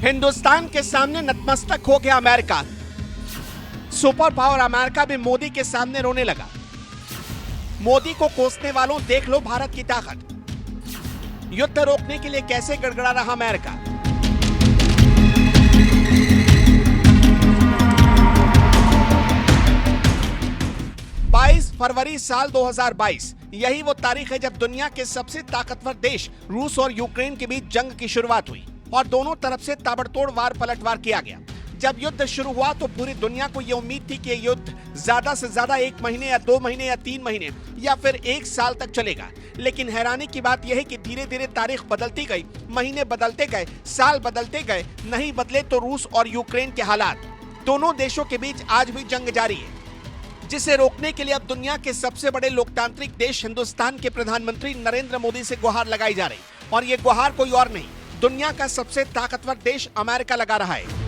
हिंदुस्तान के सामने नतमस्तक हो गया अमेरिका। सुपर पावर अमेरिका भी मोदी के सामने रोने लगा। मोदी को कोसने वालों देख लो भारत की ताकत। युद्ध रोकने के लिए कैसे गड़गड़ा रहा अमेरिका। फरवरी साल 2022 यही वो तारीख है जब दुनिया के सबसे ताकतवर देश रूस और यूक्रेन के बीच जंग की शुरुआत हुई और दोनों तरफ से ताबड़तोड़ वार पलटवार किया गया। जब युद्ध शुरू हुआ तो पूरी दुनिया को यह उम्मीद थी कि युद्ध ज्यादा से ज्यादा 1 महीने या 2 महीने या 3 महीने या फिर 1 साल तक चलेगा। लेकिन हैरानी की बात यह है कि धीरे धीरे तारीख बदलती गई, महीने बदलते गए, साल बदलते गए, नहीं बदले तो रूस और यूक्रेन के हालात। दोनों देशों के बीच आज भी जंग जारी है, जिसे रोकने के लिए अब दुनिया के सबसे बड़े लोकतांत्रिक देश हिंदुस्तान के प्रधानमंत्री नरेंद्र मोदी से गुहार लगाई जा रही। और ये गुहार कोई और नहीं, दुनिया का सबसे ताकतवर देश अमेरिका लगा रहा है।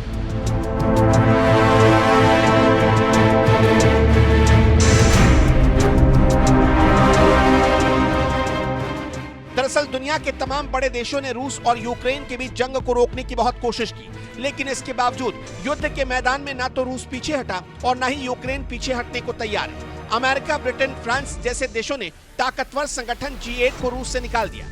दरअसल दुनिया के तमाम बड़े देशों ने रूस और यूक्रेन के बीच जंग को रोकने की बहुत कोशिश की, लेकिन इसके बावजूद युद्ध के मैदान में ना तो रूस पीछे हटा और ना ही यूक्रेन पीछे हटने को तैयार है। अमेरिका, ब्रिटेन, फ्रांस जैसे देशों ने ताकतवर संगठन G8 को रूस से निकाल दिया,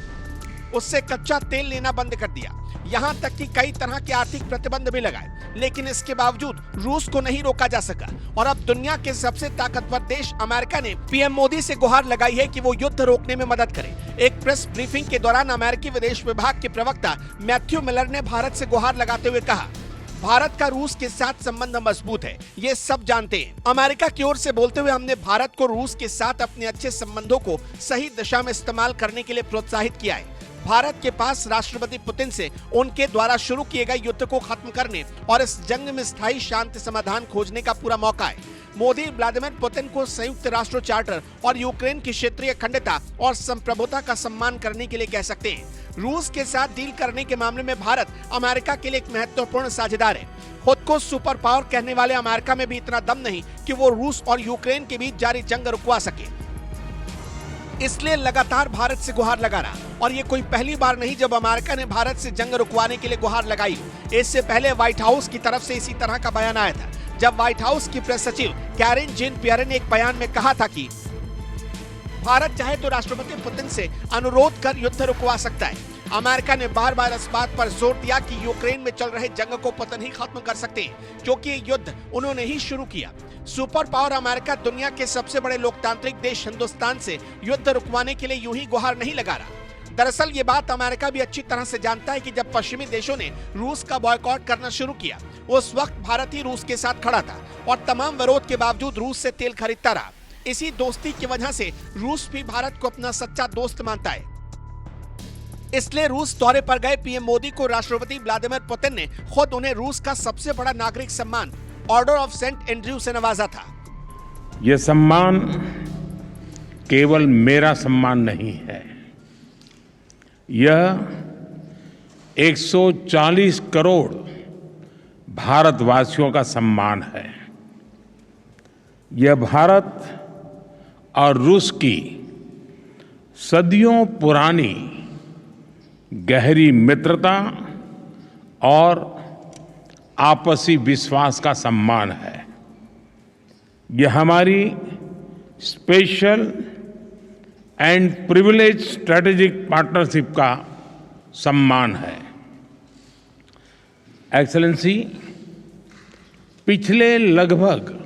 उससे कच्चा तेल लेना बंद कर दिया, यहाँ तक कि कई तरह के आर्थिक प्रतिबंध भी लगाए, लेकिन इसके बावजूद रूस को नहीं रोका जा सका। और अब दुनिया के सबसे ताकतवर देश अमेरिका ने पीएम मोदी से गुहार लगाई है कि वो युद्ध रोकने में मदद करे। एक प्रेस ब्रीफिंग के दौरान अमेरिकी विदेश विभाग के प्रवक्ता मैथ्यू मिलर ने भारत से गुहार लगाते हुए कहा, भारत का रूस के साथ संबंध मजबूत है, ये सब जानते हैं। अमेरिका की ओर से बोलते हुए हमने भारत को रूस के साथ अपने अच्छे संबंधों को सही दिशा में इस्तेमाल करने के लिए प्रोत्साहित किया है। भारत के पास राष्ट्रपति पुतिन से उनके द्वारा शुरू किए गए युद्ध को खत्म करने और इस जंग में स्थायी शांति समाधान खोजने का पूरा मौका है। मोदी व्लादिमीर पुतिन को संयुक्त राष्ट्र चार्टर और यूक्रेन की क्षेत्रीय अखंडता और संप्रभुता का सम्मान करने के लिए कह सकते हैं। रूस के साथ डील करने के मामले में भारत अमेरिका के लिए एक महत्वपूर्ण साझेदार है। खुद को सुपर पावर कहने वाले अमेरिका में भी इतना दम नहीं कि वो रूस और यूक्रेन के बीच जारी जंग रुकवा सके, इसलिए लगातार भारत से गुहार लगा रहा। और ये कोई पहली बार नहीं जब अमेरिका ने भारत से जंग रुकवाने के लिए गुहार लगाई। इससे पहले व्हाइट हाउस की तरफ से इसी तरह का बयान आया था, जब व्हाइट हाउस की प्रेस सचिव कैरिन जेन पियरे ने एक बयान में कहा था कि भारत चाहे तो राष्ट्रपति पुतिन से अनुरोध कर युद्ध रुकवा सकता है। अमेरिका ने बार बार इस बात पर जोर दिया कि यूक्रेन में चल रहे जंग को पुतिन ही खत्म कर सकते हैं, क्योंकि ये युद्ध उन्होंने ही शुरू किया। सुपर पावर अमेरिका दुनिया के सबसे बड़े लोकतांत्रिक देश हिंदुस्तान से युद्ध रुकवाने के लिए यूं ही गुहार नहीं लगा रहा। दरअसल ये बात अमेरिका भी अच्छी तरह से जानता है कि जब पश्चिमी देशों ने रूस का बॉयकॉट करना शुरू किया, उस वक्त भारत ही रूस के साथ खड़ा था और तमाम विरोध के बावजूद रूस से तेल खरीदता रहा। इसी दोस्ती की वजह से रूस भी भारत को अपना सच्चा दोस्त मानता है। इसलिए रूस दौरे पर गए पीएम मोदी को राष्ट्रपति व्लादिमीर पुतिन ने खुद उन्हें रूस का सबसे बड़ा नागरिक सम्मान ऑर्डर ऑफ सेंट एंड्रयू से नवाजा था। यह सम्मान केवल मेरा सम्मान नहीं है, यह 140 करोड़ भारतवासियों का सम्मान है। यह भारत और रूस की सदियों पुरानी गहरी मित्रता और आपसी विश्वास का सम्मान है। यह हमारी special and privilege strategic partnership का सम्मान है। एक्सेलेंसी, पिछले लगभग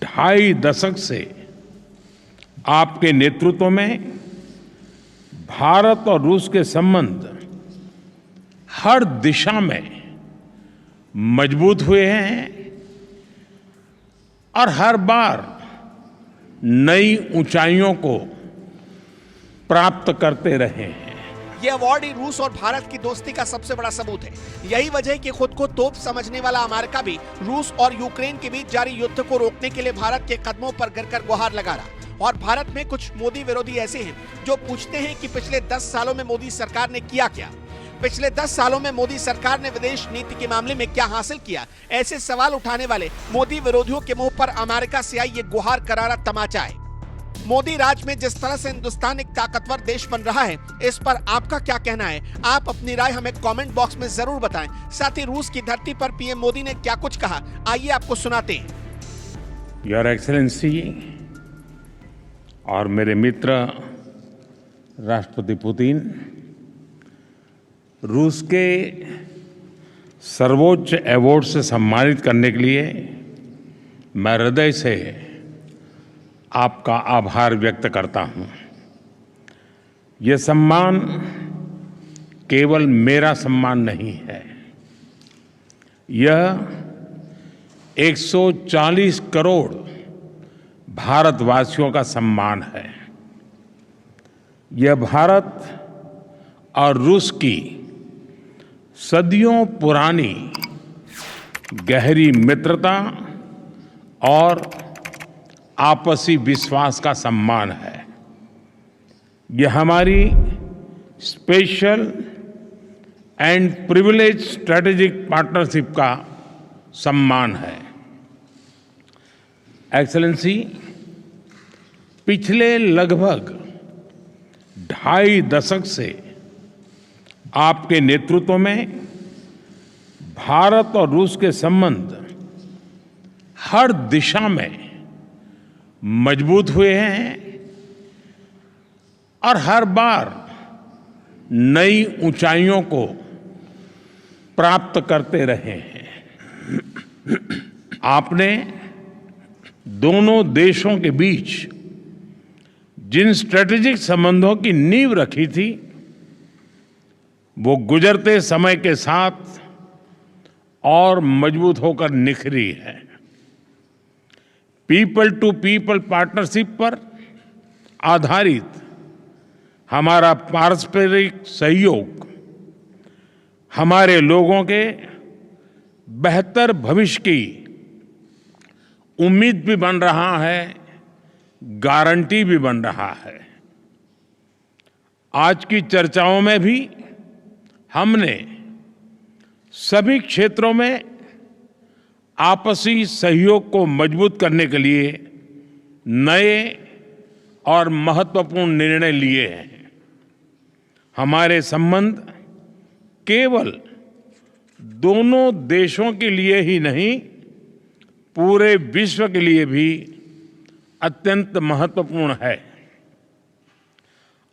2.5 दशक से आपके नेतृत्व में भारत और रूस के संबंध हर दिशा में मजबूत हुए हैं और हर बार नई ऊंचाइयों को प्राप्त करते रहे हैं। ये अवार्ड ही रूस और भारत की दोस्ती का सबसे बड़ा सबूत है। यही वजह है कि खुद को तोप समझने वाला अमेरिका भी रूस और यूक्रेन के बीच जारी युद्ध को रोकने के लिए भारत के कदमों पर गिरकर गुहार लगा रहा। और भारत में कुछ मोदी विरोधी ऐसे हैं जो पूछते हैं कि पिछले 10 सालों में मोदी सरकार ने किया क्या, पिछले 10 सालों में मोदी सरकार ने विदेश नीति के मामले में क्या हासिल किया। ऐसे सवाल उठाने वाले मोदी विरोधियों के मुंह पर अमेरिका से आई ये गुहार करारा तमाचा है। मोदी राज में जिस तरह से हिंदुस्तान एक ताकतवर देश बन रहा है, इस पर आपका क्या कहना है? आप अपनी राय हमें कमेंट बॉक्स में जरूर बताएं। साथ ही रूस की धरती पर पीएम मोदी ने क्या कुछ कहा, आइए आपको सुनाते हैं। योर एक्सेलेंसी और मेरे मित्र राष्ट्रपति पुतिन, रूस के सर्वोच्च अवार्ड से सम्मानित करने के लिए मैं हृदय से आपका आभार व्यक्त करता हूं। यह सम्मान केवल मेरा सम्मान नहीं है, यह 140 करोड़ भारतवासियों का सम्मान है। यह भारत और रूस की सदियों पुरानी गहरी मित्रता और आपसी विश्वास का सम्मान है। यह हमारी special and privilege strategic partnership का सम्मान है। एक्सेलेंसी, पिछले लगभग 2.5 दशक से आपके नेतृत्व में भारत और रूस के संबंध हर दिशा में मजबूत हुए हैं और हर बार नई ऊंचाइयों को प्राप्त करते रहे हैं। आपने दोनों देशों के बीच जिन स्ट्रेटेजिक संबंधों की नींव रखी थी, वो गुजरते समय के साथ और मजबूत होकर निखरी है। पीपल टू पीपल पार्टनरशिप पर आधारित हमारा पारस्परिक सहयोग हमारे लोगों के बेहतर भविष्य की उम्मीद भी बन रहा है, गारंटी भी बन रहा है। आज की चर्चाओं में भी हमने सभी क्षेत्रों में आपसी सहयोग को मजबूत करने के लिए नए और महत्वपूर्ण निर्णय लिए हैं। हमारे संबंध केवल दोनों देशों के लिए ही नहीं, पूरे विश्व के लिए भी अत्यंत महत्वपूर्ण है।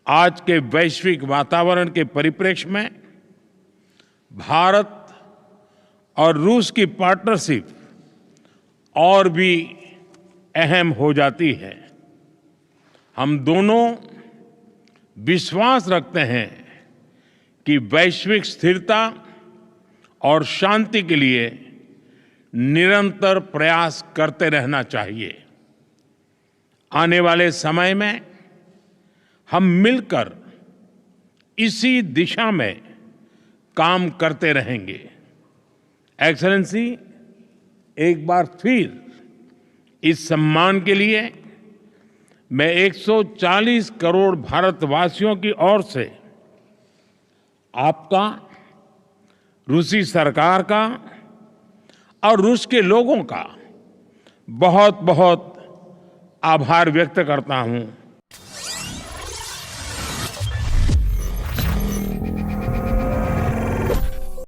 आज के वैश्विक वातावरण के परिप्रेक्ष्य में भारत और रूस की पार्टनरशिप और भी अहम हो जाती है। हम दोनों विश्वास रखते हैं कि वैश्विक स्थिरता और शांति के लिए निरंतर प्रयास करते रहना चाहिए। आने वाले समय में हम मिलकर इसी दिशा में काम करते रहेंगे। एक्सेलेंसी, एक बार फिर इस सम्मान के लिए मैं 140 करोड़ भारतवासियों की ओर से आपका, रूसी सरकार का और रूस के लोगों का बहुत बहुत आभार व्यक्त करता हूं।